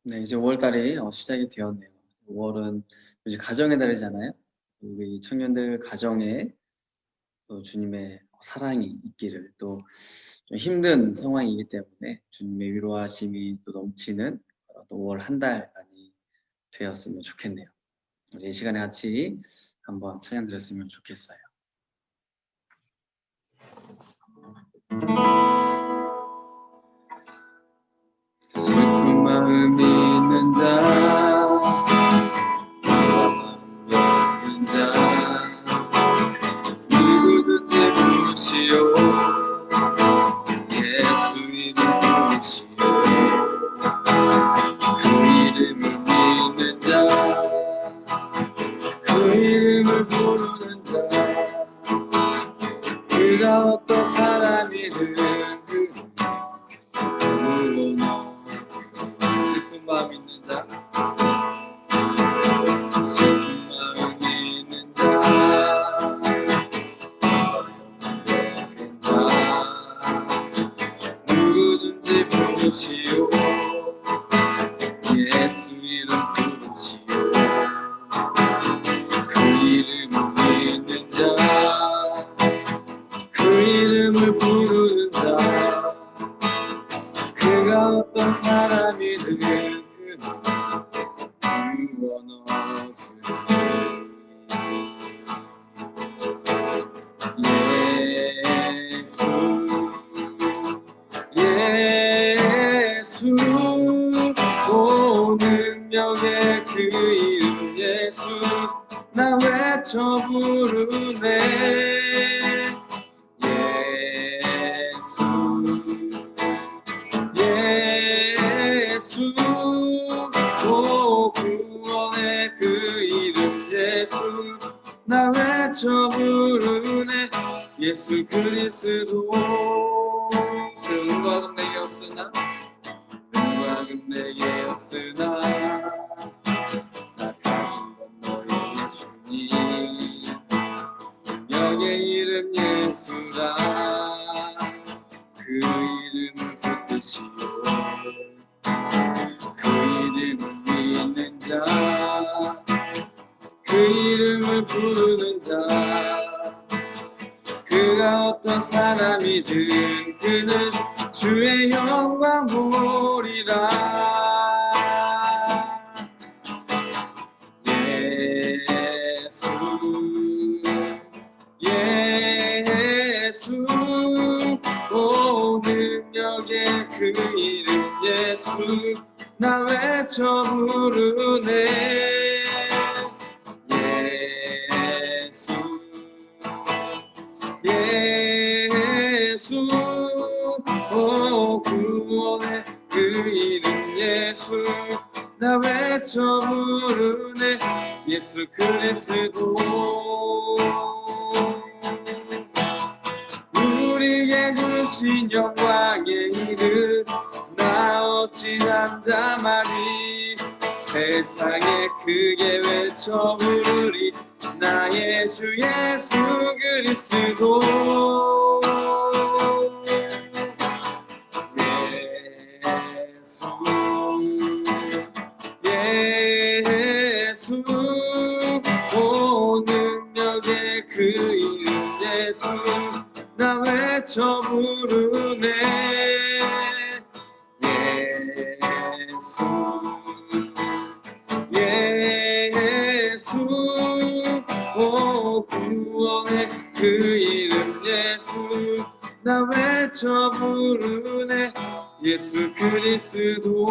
네, 이제 5월 달이 시작이 되었네요. 5월은 이제 가정의 달이잖아요. 우리 청년들 가정에 또 주님의 사랑이 있기를, 또 좀 힘든 상황이기 때문에 주님의 위로하심이 또 넘치는 또 5월 한 달간이 되었으면 좋겠네요. 우리 이 시간에 같이 한번 찬양 드렸으면 좋겠어요. 슬픈 마음 있는 자, 없는 자, 누구든지 부르시오. 예수 이름 부르시오. 그 이름을 믿는 자, 그 이름을 부르는 자, 그가 어떤 사람이든 슬픈 마음 있는 자, 슬픈 마음 있는 자, 누구든지 부르시오. 예수 이름 부르시오. 그 이름을 믿는 자, 그 이름을 부르는 자, 그가 어떤 사람이든 구원 얻으리. 예수, 오 능력의 그 이름 예수, 나 외쳐 부르네. 예수, 오 구원의 그 이름 예수, 나 외쳐 부르네. 예수 그리스도. 은과금 내게 없으나, 은과금 내게 없으나, 나 가진 건 너의 예수님. 능력의 이름 예수라. 그 이름을 붙드시오. 그 이름을 믿는 자, 그 이름을 부르는 자, 그가 어떤 사람이든 그는 주의 영광 보리라. 예수, 오 능력의 그 이름 예수, 나 외쳐 부르네. 예수, 오 구원의 그 이름 예수, 나 외쳐 부르네. 예수 그리스도. 우리에게 주신 영광의 이름, 나 어찌 한자 말이 세상에 크게 외쳐 부르리. 나 예수 예수 그리스도. 예수, 오 능력의 그 이름 예수, 나 외쳐 부르네. 예수, 오 구원의 그 이름 예수, 나 외쳐 부르네. 예수 그리스도.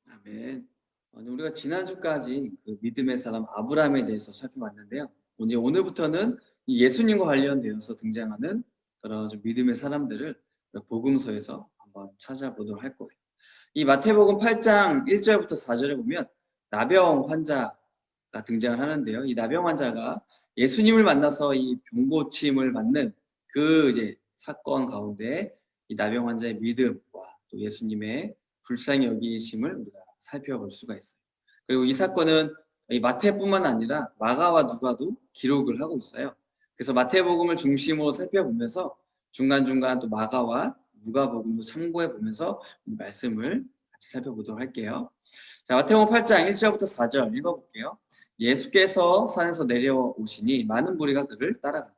아멘. 우리가 지난주까지 그 믿음의 사람 아브라함에 대해서 살펴봤는데요. 이제 오늘부터는 이 예수님과 관련되어서 등장하는 그런 좀 믿음의 사람들을 복음서에서 한번 찾아보도록 할 거예요. 이 마태복음 8장 1절부터 4절에 보면 나병 환자가 등장을 하는데요. 이 나병 환자가 예수님을 만나서 이 병고침을 받는 그 이제 사건 가운데 이 나병 환자의 믿음과 또 예수님의 불쌍히 여기심을 우리가 살펴볼 수가 있어요. 그리고 이 사건은 이 마태뿐만 아니라 마가와 누가도 기록을 하고 있어요. 그래서 마태복음을 중심으로 살펴보면서 중간중간 또 마가와 누가복음도 참고해 보면서 말씀을 같이 살펴보도록 할게요. 자, 마태복음 8장 1절부터 4절 읽어볼게요. 예수께서 산에서 내려오시니 많은 무리가 그를 따라갔다.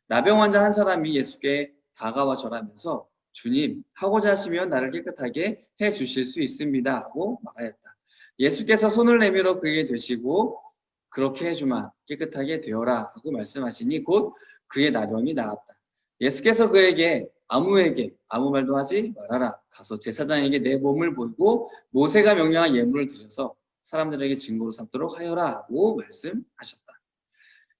나병 환자 한 사람이 예수께 다가와 절하면서 주님, 하고자 하시면 나를 깨끗하게 해 주실 수 있습니다 하고 말하였다. 예수께서 손을 내밀어 그에게 대시고 그렇게 해주마, 깨끗하게 되어라 하고 말씀하시니 곧 그의 나병이 나았다. 예수께서 그에게 아무에게 아무 말도 하지 말아라. 가서 제사장에게 내 몸을 보이고 모세가 명령한 예물을 드려서 사람들에게 증거로 삼도록 하여라 하고 말씀하셨다.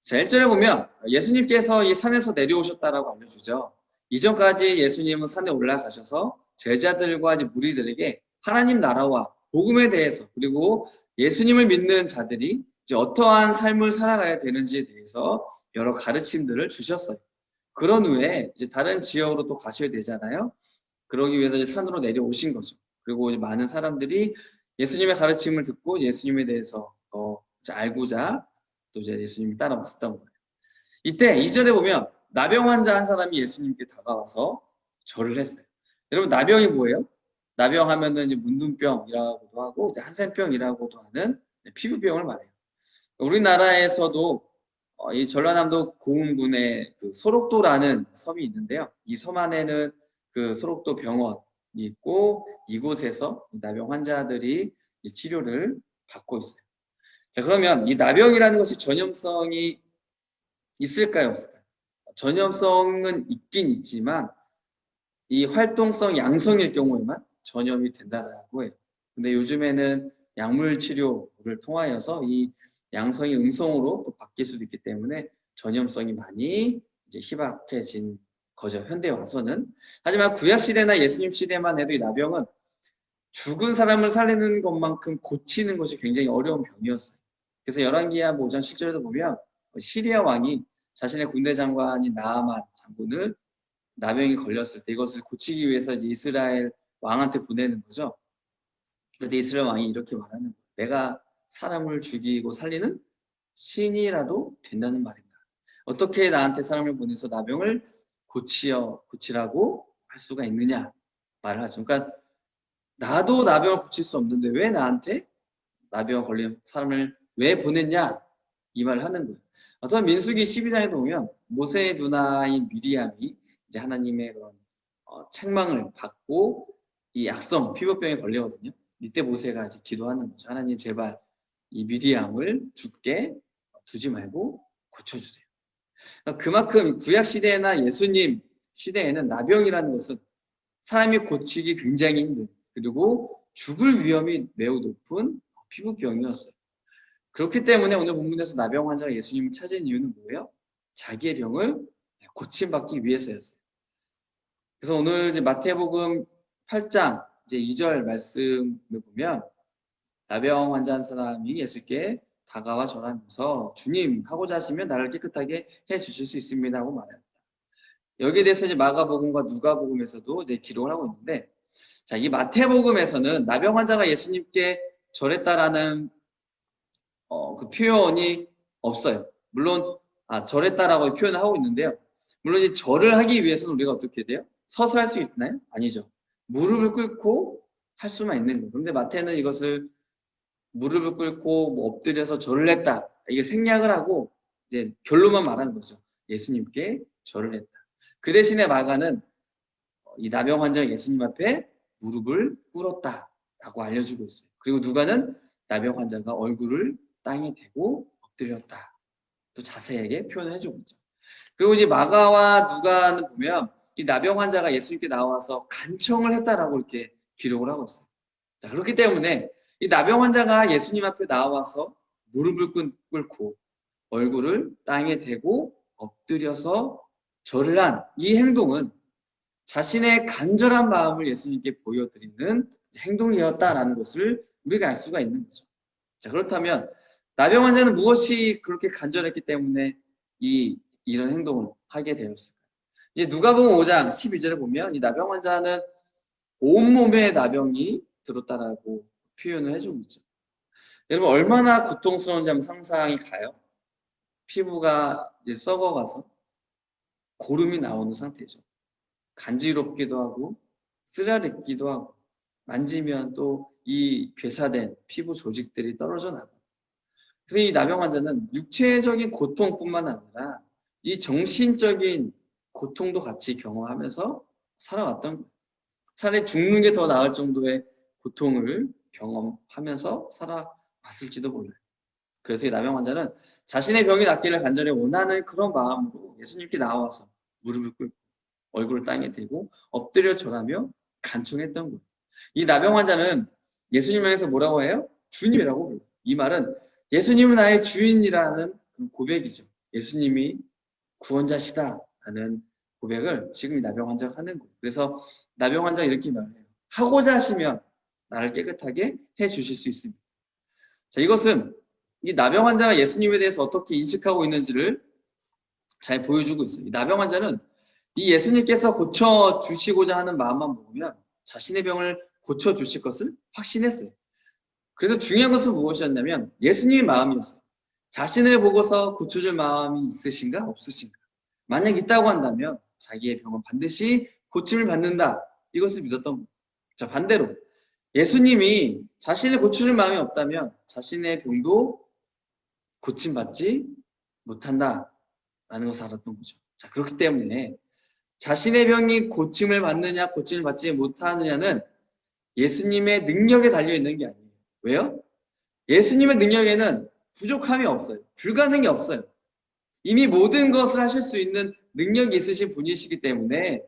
자, 1절에 보면 예수님께서 이 산에서 내려오셨다라고 알려주죠. 이전까지 예수님은 산에 올라가셔서 제자들과 이제 무리들에게 하나님 나라와 복음에 대해서 그리고 예수님을 믿는 자들이 이제 어떠한 삶을 살아가야 되는지에 대해서 여러 가르침들을 주셨어요. 그런 후에 이제 다른 지역으로 또 가셔야 되잖아요. 그러기 위해서 이제 산으로 내려오신 거죠. 그리고 이제 많은 사람들이 예수님의 가르침을 듣고 예수님에 대해서 더 알고자 또 이제 예수님이 따라왔었던 거예요. 이때 2절에 보면 나병 환자 한 사람이 예수님께 다가와서 절을 했어요. 여러분 나병이 뭐예요? 나병 하면은 이제 문둥병이라고도 하고 이제 한센병이라고도 하는 피부병을 말해요. 우리나라에서도 이 전라남도 고흥군에 그 소록도라는 섬이 있는데요. 이 섬 안에는 그 소록도 병원이 있고 이곳에서 나병 환자들이 치료를 받고 있어요. 자, 그러면 이 나병이라는 것이 전염성이 있을까요, 없을까요? 전염성은 있긴 있지만 이 활동성 양성일 경우에만 전염이 된다라고 해요. 근데 요즘에는 약물 치료를 통하여서 이 양성이 음성으로 또 바뀔 수도 있기 때문에 전염성이 많이 이제 희박해진 거죠. 현대에 와서는. 하지만 구약 시대나 예수님 시대만 해도 이 나병은 죽은 사람을 살리는 것만큼 고치는 것이 굉장히 어려운 병이었어요. 그래서 열왕기하 5장 10절에도 보면 시리아 왕이 자신의 군대 장관인 나아만 장군을 나병이 걸렸을 때 이것을 고치기 위해서 이제 이스라엘 왕한테 보내는 거죠. 그런데 이스라엘 왕이 이렇게 말하는 거예요. 내가 사람을 죽이고 살리는 신이라도 된다는 말인가. 어떻게 나한테 사람을 보내서 나병을 고치라고 할 수가 있느냐 말을 하죠. 그러니까 나도 나병을 고칠 수 없는데 왜 나한테 나병 걸린 사람을 왜 보냈냐 이 말을 하는 거예요. 어떤 민수기 12장에 보면 모세의 누나인 미리암이 이제 하나님의 그런 책망을 받고 이 악성 피부병에 걸리거든요. 이때 모세가 이제 기도하는 거죠. 하나님 제발 이 미리암을 죽게 두지 말고 고쳐주세요. 그만큼 구약 시대나 예수님 시대에는 나병이라는 것은 사람이 고치기 굉장히 힘든 그리고 죽을 위험이 매우 높은 피부병이었어요. 그렇기 때문에 오늘 본문에서 나병 환자가 예수님을 찾은 이유는 뭐예요? 자기의 병을 고침받기 위해서였어요. 그래서 오늘 이제 마태복음 8장 이제 2절 말씀을 보면 나병 환자 한 사람이 예수께 다가와 절하면서 주님 하고자 하시면 나를 깨끗하게 해 주실 수 있습니다 하고 말합니다. 여기에 대해서 이제 마가복음과 누가복음에서도 이제 기록을 하고 있는데 자, 이 마태복음에서는 나병 환자가 예수님께 절했다라는 그 표현이 없어요. 물론 절했다라고 표현을 하고 있는데요. 물론 이 절을 하기 위해서는 우리가 어떻게 돼요? 서서 할 수 있나요? 아니죠. 무릎을 꿇고 할 수만 있는 거예요. 그런데 마태는 이것을 무릎을 꿇고 뭐 엎드려서 절을 했다. 이게 생략을 하고 이제 결론만 말하는 거죠. 예수님께 절을 했다. 그 대신에 마가는 이 나병 환자가 예수님 앞에 무릎을 꿇었다라고 알려주고 있어요. 그리고 누가는 나병 환자가 얼굴을 땅에 대고 엎드렸다. 또 자세하게 표현을 해주고 있죠. 그리고 이제 마가와 누가는 보면 이 나병 환자가 예수님께 나와서 간청을 했다라고 이렇게 기록을 하고 있어요. 자, 그렇기 때문에 이 나병 환자가 예수님 앞에 나와서 무릎을 꿇고 얼굴을 땅에 대고 엎드려서 절을 한 이 행동은 자신의 간절한 마음을 예수님께 보여드리는 행동이었다라는 것을 우리가 알 수가 있는 거죠. 자, 그렇다면 나병 환자는 무엇이 그렇게 간절했기 때문에 이런 행동을 하게 되었을까요? 이제 누가복음 5장 12절에 보면 이 나병 환자는 온몸에 나병이 들었다라고 표현을 해주고 있죠. 여러분 얼마나 고통스러운지 한번 상상이 가요? 피부가 이제 썩어가서 고름이 나오는 상태죠. 간지럽기도 하고 쓰라리기도 하고 만지면 또 이 괴사된 피부 조직들이 떨어져 나고 그래서 이 나병 환자는 육체적인 고통뿐만 아니라 이 정신적인 고통도 같이 경험하면서 살아왔던 거예요. 차라리 죽는 게 더 나을 정도의 고통을 경험하면서 살아왔을지도 몰라요. 그래서 이 나병 환자는 자신의 병이 낫기를 간절히 원하는 그런 마음으로 예수님께 나와서 무릎을 꿇고 얼굴을 땅에 대고 엎드려 절하며 간청했던 거예요. 이 나병 환자는 예수님을 향해서 뭐라고 해요? 주님이라고 불러요. 이 말은 예수님은 나의 주인이라는 고백이죠. 예수님이 구원자시다라는 고백을 지금 이 나병 환자가 하는 거예요. 그래서 나병 환자가 이렇게 말해요. 하고자 하시면 나를 깨끗하게 해주실 수 있습니다. 자, 이것은 이 나병 환자가 예수님에 대해서 어떻게 인식하고 있는지를 잘 보여주고 있어요. 이 나병 환자는 이 예수님께서 고쳐주시고자 하는 마음만 먹으면 자신의 병을 고쳐주실 것을 확신했어요. 그래서 중요한 것은 무엇이었냐면 예수님의 마음이었어요. 자신을 보고서 고쳐줄 마음이 있으신가 없으신가. 만약 있다고 한다면 자기의 병은 반드시 고침을 받는다. 이것을 믿었던 거예요. 자, 반대로 예수님이 자신을 고쳐줄 마음이 없다면 자신의 병도 고침받지 못한다라는 것을 알았던 거죠. 자, 그렇기 때문에 자신의 병이 고침을 받느냐 고침을 받지 못하느냐는 예수님의 능력에 달려있는 게 아니에요. 왜요? 예수님의 능력에는 부족함이 없어요. 불가능이 없어요. 이미 모든 것을 하실 수 있는 능력이 있으신 분이시기 때문에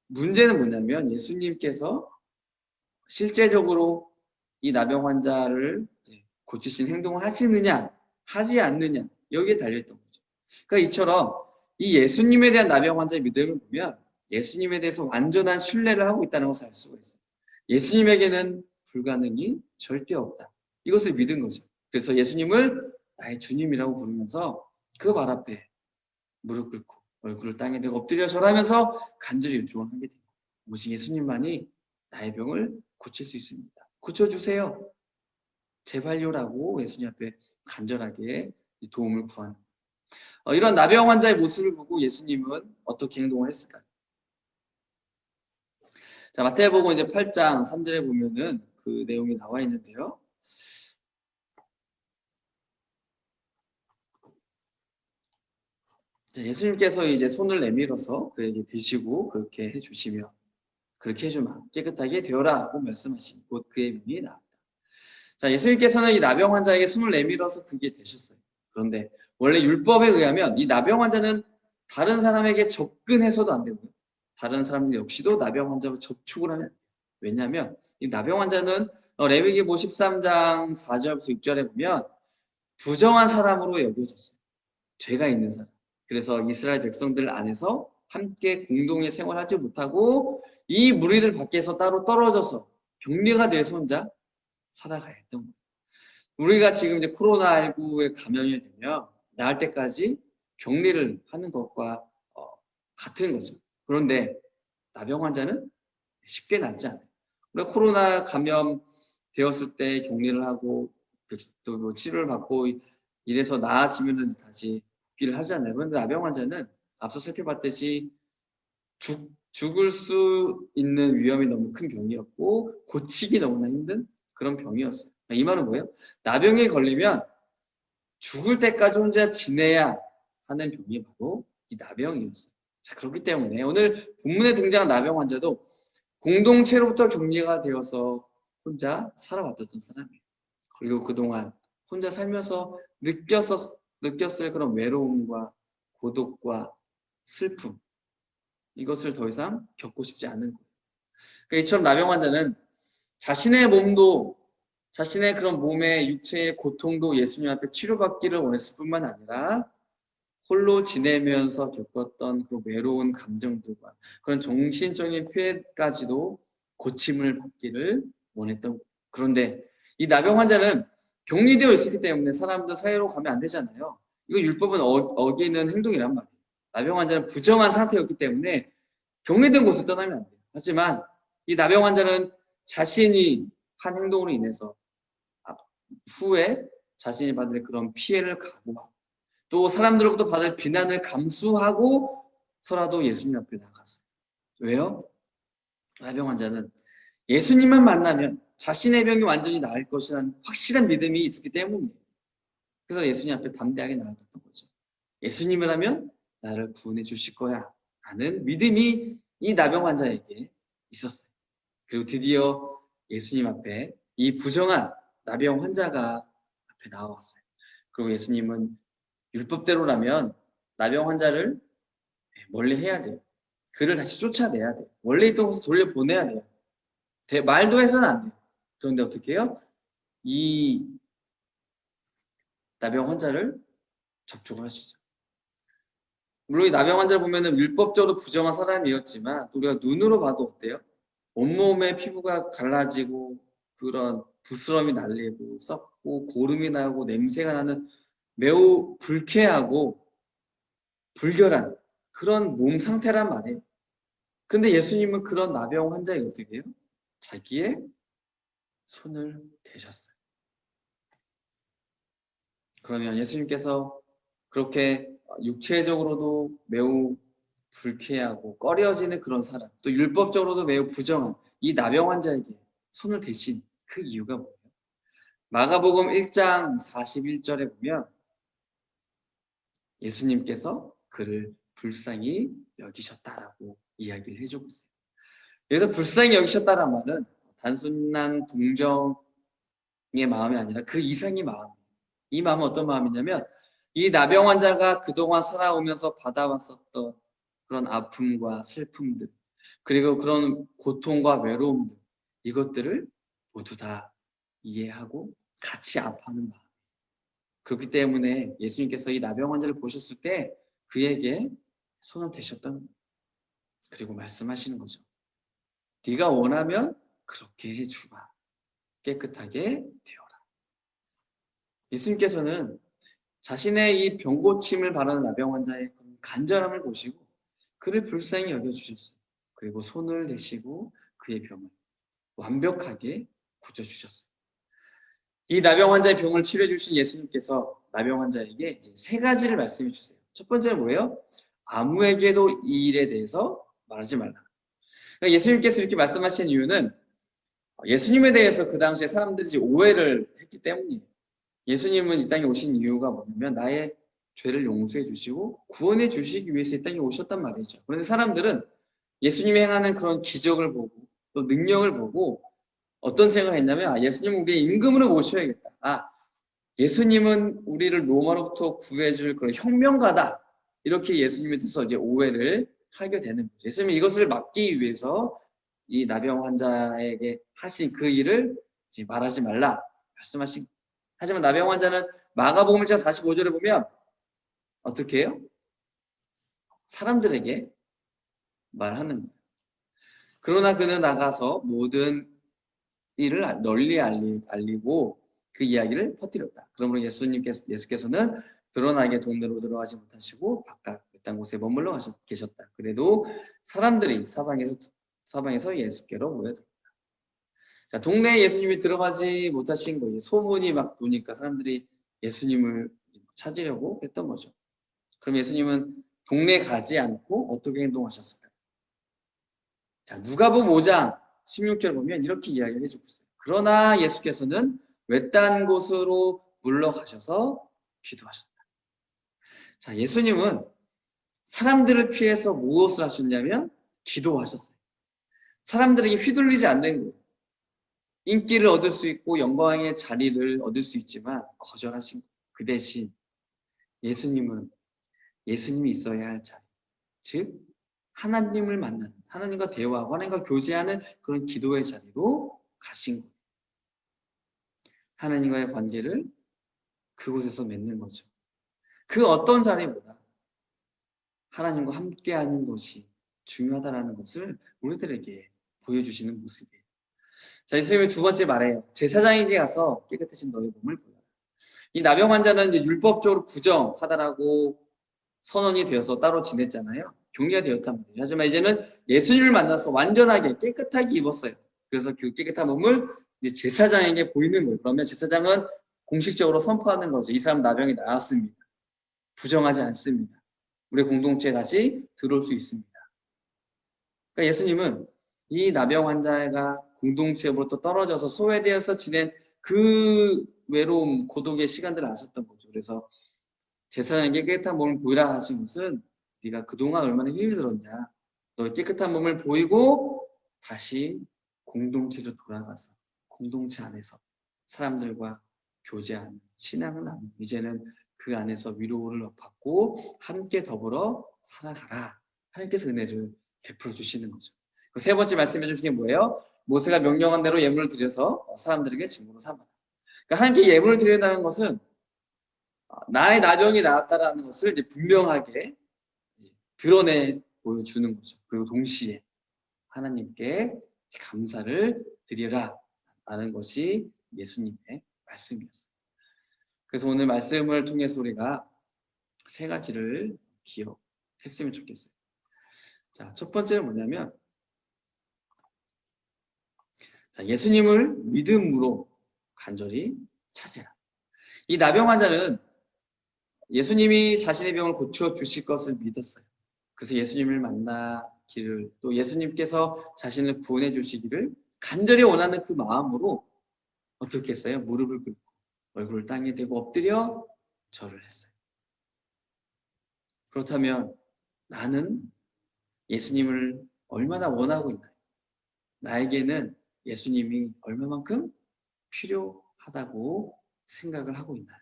문제는 뭐냐면 예수님께서 실제적으로 이 나병 환자를 고치신 행동을 하시느냐 하지 않느냐 여기에 달려있던 거죠. 그러니까 이처럼 이 예수님에 대한 나병 환자의 믿음을 보면 예수님에 대해서 완전한 신뢰를 하고 있다는 것을 알 수가 있어요. 예수님에게는 불가능이 절대 없다. 이것을 믿은 거죠. 그래서 예수님을 나의 주님이라고 부르면서 그 말 앞에 무릎 꿇고 얼굴을 땅에 대고 엎드려 절하면서 간절히 요청을 하게 됩니다. 오직 예수님만이 나의 병을 고칠 수 있습니다. 고쳐주세요. 제발요라고 예수님 앞에 간절하게 도움을 구하는 이런 나병 환자의 모습을 보고 예수님은 어떻게 행동을 했을까요? 자, 마태복음 이제 8장 3절에 보면은 그 내용이 나와 있는데요. 예수님께서 이제 손을 내밀어서 그에게 드시고 그렇게 해주시며 그렇게 해주마 깨끗하게 되어라 하고 말씀하신 곧 그의 병이 나았다. 자, 예수님께서는 이 나병 환자에게 손을 내밀어서 그게 되셨어요. 그런데 원래 율법에 의하면 이 나병 환자는 다른 사람에게 접근해서도 안 되고요. 다른 사람 역시도 나병 환자와 접촉을 하면 왜냐하면 이 나병 환자는 레위기보 13장 4절부터 6절에 보면 부정한 사람으로 여겨졌어요. 죄가 있는 사람. 그래서 이스라엘 백성들 안에서 함께 공동의 생활하지 못하고 이 무리들 밖에서 따로 떨어져서 격리가 돼서 혼자 살아가야 했던 거예요. 우리가 지금 이제 코로나19에 감염이 되면 나을 때까지 격리를 하는 것과 같은 거죠. 그런데 나병 환자는 쉽게 낫지 않아요. 우리가 코로나 감염 되었을 때 격리를 하고 또 뭐 치료를 받고 이래서 나아지면은 다시 복귀를 하잖아요. 그런데 나병 환자는 앞서 살펴봤듯이 죽을 수 있는 위험이 너무 큰 병이었고 고치기 너무나 힘든 그런 병이었어요. 이 말은 뭐예요? 나병에 걸리면 죽을 때까지 혼자 지내야 하는 병이 바로 이 나병이었어요. 자, 그렇기 때문에 오늘 본문에 등장한 나병 환자도 공동체로부터 격리가 되어서 혼자 살아왔던 사람이에요. 그리고 그동안 혼자 살면서 느꼈을 그런 외로움과 고독과 슬픔 이것을 더 이상 겪고 싶지 않은 거예요. 그러니까 이처럼 나병 환자는 자신의 몸도 자신의 그런 몸의 육체의 고통도 예수님 앞에 치료받기를 원했을 뿐만 아니라 홀로 지내면서 겪었던 그 외로운 감정들과 그런 정신적인 피해까지도 고침을 받기를 원했던 거예요. 그런데 이 나병 환자는 격리되어 있었기 때문에 사람들 사이로 가면 안 되잖아요. 이거 율법은 어기는 행동이란 말이에요. 나병 환자는 부정한 상태였기 때문에 격리된 곳을 떠나면 안 돼요. 하지만 이 나병 환자는 자신이 한 행동으로 인해서 후에 자신이 받을 그런 피해를 각오하고 또 사람들로부터 받을 비난을 감수하고서라도 예수님 앞에 나갔어요. 왜요? 나병 환자는 예수님만 만나면 자신의 병이 완전히 나을 것이라는 확실한 믿음이 있었기 때문이에요. 그래서 예수님 앞에 담대하게 나아갔던 거죠. 예수님을 하면 나를 구원해 주실 거야 라는 믿음이 이 나병 환자에게 있었어요. 그리고 드디어 예수님 앞에 이 부정한 나병 환자가 앞에 나왔어요. 그리고 예수님은 율법대로라면 나병 환자를 멀리 해야 돼요. 그를 다시 쫓아내야 돼요. 원래 있던 곳에 돌려보내야 돼요. 말도 해서는 안 돼요. 그런데 어떻게 해요? 이 나병 환자를 접촉을 하시죠. 물론 이 나병 환자를 보면은 율법적으로 부정한 사람이었지만 우리가 눈으로 봐도 어때요? 온몸에 피부가 갈라지고 그런 부스럼이 날리고 썩고 고름이 나고 냄새가 나는 매우 불쾌하고 불결한 그런 몸 상태란 말이에요. 근데 예수님은 그런 나병 환자에게 어떻게 해요? 자기의 손을 대셨어요. 그러면 예수님께서 그렇게 육체적으로도 매우 불쾌하고 꺼려지는 그런 사람, 또 율법적으로도 매우 부정한 이 나병 환자에게 손을 대신 그 이유가 뭐예요? 마가복음 1장 41절에 보면 예수님께서 그를 불쌍히 여기셨다라고 이야기를 해주고 있어요. 여기서 불쌍히 여기셨다는 말은 단순한 동정의 마음이 아니라 그 이상의 마음. 이 마음은 어떤 마음이냐면 이 나병 환자가 그동안 살아오면서 받아왔었던 그런 아픔과 슬픔들, 그리고 그런 고통과 외로움들, 이것들을 모두 다 이해하고 같이 아파하는 마음. 그렇기 때문에 예수님께서 이 나병 환자를 보셨을 때 그에게 손을 대셨던 거예요. 그리고 말씀하시는 거죠. 네가 원하면 그렇게 해주라. 깨끗하게 되어라. 예수님께서는 자신의 이 병고침을 바라는 나병 환자의 간절함을 보시고 그를 불쌍히 여겨주셨어요. 그리고 손을 대시고 그의 병을 완벽하게 고쳐주셨어요. 이 나병 환자의 병을 치료해 주신 예수님께서 나병 환자에게 이제 세 가지를 말씀해 주세요. 첫 번째는 뭐예요? 아무에게도 이 일에 대해서 말하지 말라. 그러니까 예수님께서 이렇게 말씀하신 이유는 예수님에 대해서 그 당시에 사람들이 오해를 했기 때문이에요. 예수님은 이 땅에 오신 이유가 뭐냐면 나의 죄를 용서해 주시고 구원해 주시기 위해서 이 땅에 오셨단 말이죠. 그런데 사람들은 예수님이 행하는 그런 기적을 보고 또 능력을 보고 어떤 생각을 했냐면 예수님은 우리의 임금으로 모셔야겠다. 예수님은 우리를 로마로부터 구해줄 그런 혁명가다. 이렇게 예수님에 대해서 이제 오해를 하게 되는 거죠. 예수님이 이것을 막기 위해서 이 나병 환자에게 하신 그 일을 말하지 말라 말씀하신 거예요. 하지만 나병 환자는 마가복음 1장 45절에 보면 어떻게 해요? 사람들에게 말하는 거예요. 그러나 그는 나가서 모든 일을 널리 알리고 그 이야기를 퍼뜨렸다. 그러므로 예수께서는 드러나게 동네로 들어가지 못하시고 바깥 외딴 곳에 머물러 계셨다. 그래도 사람들이 사방에서 예수께로 모여들었다. 자, 동네에 예수님이 들어가지 못하신 거예요. 소문이 막 도니까 사람들이 예수님을 찾으려고 했던 거죠. 그럼 예수님은 동네에 가지 않고 어떻게 행동하셨을까요? 자, 누가복음 5장 16절 보면 이렇게 이야기를 해주고 있어요. 그러나 예수께서는 외딴 곳으로 물러가셔서 기도하셨다. 자, 예수님은 사람들을 피해서 무엇을 하셨냐면 기도하셨어요. 사람들에게 휘둘리지 않는 거예요. 인기를 얻을 수 있고 영광의 자리를 얻을 수 있지만 거절하신 거예요. 그 대신 예수님이 있어야 할 자리, 즉 하나님을 만나는, 하나님과 대화하고 하나님과 교제하는 그런 기도의 자리로 가신 거예요. 하나님과의 관계를 그곳에서 맺는 거죠. 그 어떤 자리보다 하나님과 함께하는 것이 중요하다는 것을 우리들에게 보여주시는 모습이에요. 자, 예수님이 두 번째 말해요. 제사장에게 가서 깨끗해진 너의 몸을 보여라. 이 나병 환자는 이제 율법적으로 부정하다라고 선언이 되어서 따로 지냈잖아요. 격리가 되었단 말이에요. 하지만 이제는 예수님을 만나서 완전하게 깨끗하게 입었어요. 그래서 그 깨끗한 몸을 이제 제사장에게 보이는 거예요. 그러면 제사장은 공식적으로 선포하는 거죠. 이 사람 나병이 나았습니다. 부정하지 않습니다. 우리 공동체에 다시 들어올 수 있습니다. 그러니까 예수님은 이 나병 환자가 공동체로부터 떨어져서 소외되어서 지낸 그 외로움, 고독의 시간들을 아셨던 거죠. 그래서 제사장에게 깨끗한 몸을 보이라 하신 것은 네가 그동안 얼마나 힘이 들었냐. 너의 깨끗한 몸을 보이고 다시 공동체로 돌아가서 공동체 안에서 사람들과 교제하는 신앙을 나누는 이제는 그 안에서 위로를 받고 함께 더불어 살아가라. 하나님께서 은혜를 베풀어 주시는 거죠. 세 번째 말씀해 주신 게 뭐예요? 모세가 명령한 대로 예물을 드려서 사람들에게 증거로 삼아라. 그러니까 하나님께 예물을 드린다는 것은 나의 나병이 나았다라는 것을 이제 분명하게 드러내 보여주는 거죠. 그리고 동시에 하나님께 감사를 드리라 라는 것이 예수님의 말씀이었어요. 그래서 오늘 말씀을 통해서 우리가 세 가지를 기억했으면 좋겠어요. 자, 첫 번째는 뭐냐면 예수님을 믿음으로 간절히 찾으라. 이 나병 환자는 예수님이 자신의 병을 고쳐주실 것을 믿었어요. 그래서 예수님을 만나기를 또 예수님께서 자신을 구원해 주시기를 간절히 원하는 그 마음으로 어떻게 했어요? 무릎을 꿇고 얼굴을 땅에 대고 엎드려 절을 했어요. 그렇다면 나는 예수님을 얼마나 원하고 있나요? 나에게는 예수님이 얼마만큼 필요하다고 생각을 하고 있나요?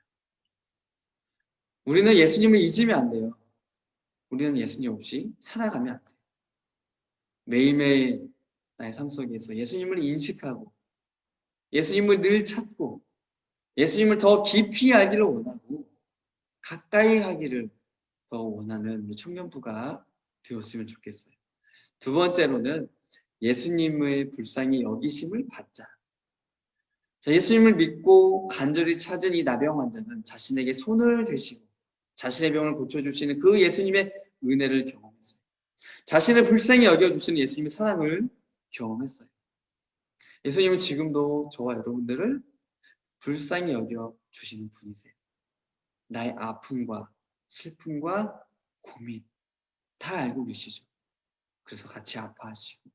우리는 예수님을 잊으면 안 돼요. 우리는 예수님 없이 살아가면 안 돼요. 매일매일 나의 삶 속에서 예수님을 인식하고 예수님을 늘 찾고 예수님을 더 깊이 알기를 원하고 가까이 하기를 더 원하는 우리 청년부가 되었으면 좋겠어요. 두 번째로는 예수님의 불쌍히 여기심을 받자. 자, 예수님을 믿고 간절히 찾은 이 나병 환자는 자신에게 손을 대시고 자신의 병을 고쳐주시는 그 예수님의 은혜를 경험했어요. 자신을 불쌍히 여겨주시는 예수님의 사랑을 경험했어요. 예수님은 지금도 저와 여러분들을 불쌍히 여겨주시는 분이세요. 나의 아픔과 슬픔과 고민 다 알고 계시죠. 그래서 같이 아파하시고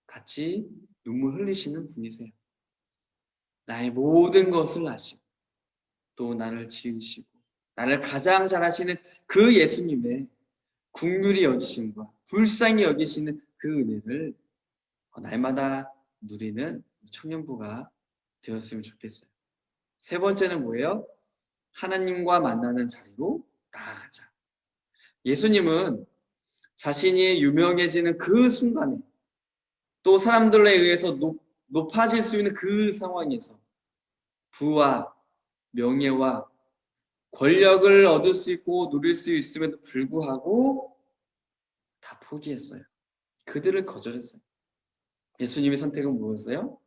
같이 눈물 흘리시는 분이세요. 나의 모든 것을 아시고 또 나를 지으시고 나를 가장 잘 아시는 그 예수님의 긍휼히 여기심과 불쌍히 여기시는 그 은혜를 날마다 누리는 청년부가 되었으면 좋겠어요. 세 번째는 뭐예요? 하나님과 만나는 자리로 나아가자. 예수님은 자신이 유명해지는 그 순간에 또 사람들에 의해서 높아질 수 있는 그 상황에서 부와 명예와 권력을 얻을 수 있고 누릴 수 있음에도 불구하고 다 포기했어요. 그들을 거절했어요. 예수님의 선택은 뭐였어요?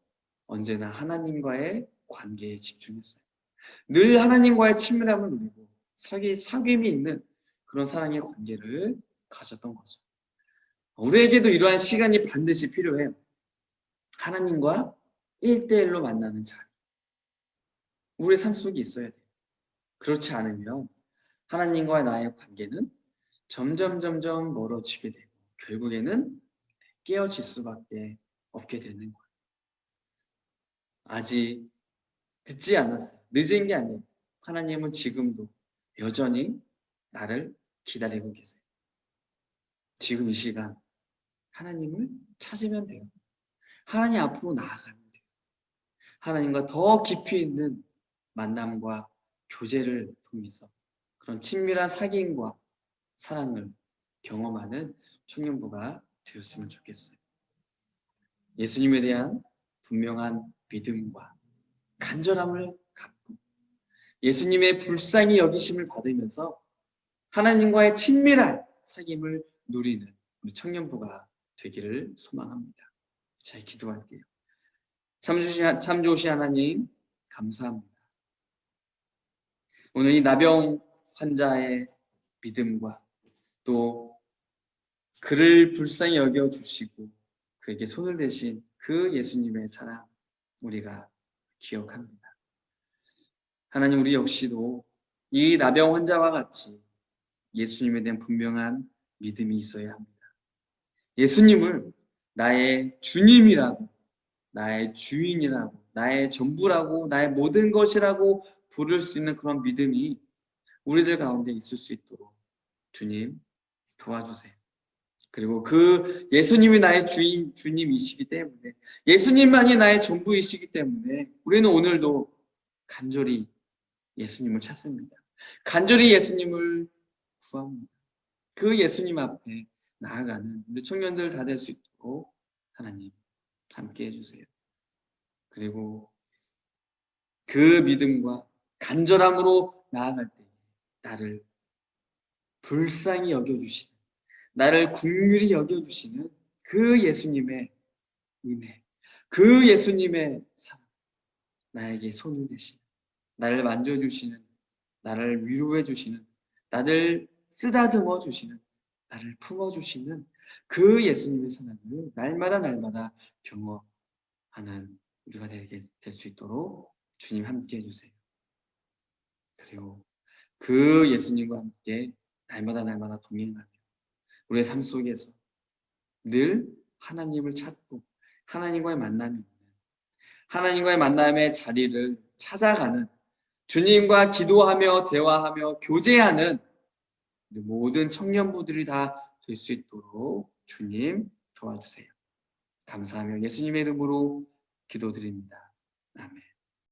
언제나 하나님과의 관계에 집중했어요. 늘 하나님과의 친밀함을 누리고 사귐이 있는 그런 사랑의 관계를 가졌던 거죠. 우리에게도 이러한 시간이 반드시 필요해요. 하나님과 1대1로 만나는 자리. 우리의 삶 속에 있어야 돼요. 그렇지 않으면 하나님과 나의 관계는 점점 멀어지게 되고 결국에는 깨어질 수밖에 없게 되는 거예요. 아직 늦지 않았어요. 늦은 게 아니에요. 하나님은 지금도 여전히 나를 기다리고 계세요. 지금 이 시간 하나님을 찾으면 돼요. 하나님 앞으로 나아가면 돼요. 하나님과 더 깊이 있는 만남과 교제를 통해서 그런 친밀한 사귐과 사랑을 경험하는 청년부가 되었으면 좋겠어요. 예수님에 대한 분명한 믿음과 간절함을 갖고 예수님의 불쌍히 여기심을 받으면서 하나님과의 친밀한 사귐을 누리는 우리 청년부가 되기를 소망합니다. 잘 기도할게요. 참 좋으신 하나님 감사합니다. 오늘 이 나병 환자의 믿음과 또 그를 불쌍히 여겨주시고 그에게 손을 대신 그 예수님의 사랑 우리가 기억합니다. 하나님 우리 역시도 이 나병 환자와 같이 예수님에 대한 분명한 믿음이 있어야 합니다. 예수님을 나의 주님이라고, 나의 주인이라고, 나의 전부라고, 나의 모든 것이라고 부를 수 있는 그런 믿음이 우리들 가운데 있을 수 있도록 주님 도와주세요. 그리고 그 예수님이 나의 주님이시기 때문에, 예수님만이 나의 전부이시기 때문에 우리는 오늘도 간절히 예수님을 찾습니다. 간절히 예수님을 구합니다. 그 예수님 앞에 나아가는 우리 청년들 다 될 수 있도록 하나님 함께 해주세요. 그리고 그 믿음과 간절함으로 나아갈 때 나를 불쌍히 여겨주시는, 나를 긍휼히 여겨주시는 그 예수님의 은혜, 그 예수님의 사랑, 나에게 손을 대시는, 나를 만져주시는, 나를 위로해주시는, 나를 쓰다듬어 주시는, 나를 품어주시는 그 예수님의 사랑을 날마다 경험하는 우리가 되게 될 수 있도록 주님 함께 해주세요. 그리고 그 예수님과 함께 날마다 동행하며 우리의 삶 속에서 늘 하나님을 찾고 하나님과의 만남이 있는, 하나님과의 만남의 자리를 찾아가는, 주님과 기도하며 대화하며 교제하는 모든 청년부들이 다 될 수 있도록 주님 도와주세요. 감사하며 예수님의 이름으로 기도드립니다. 아멘.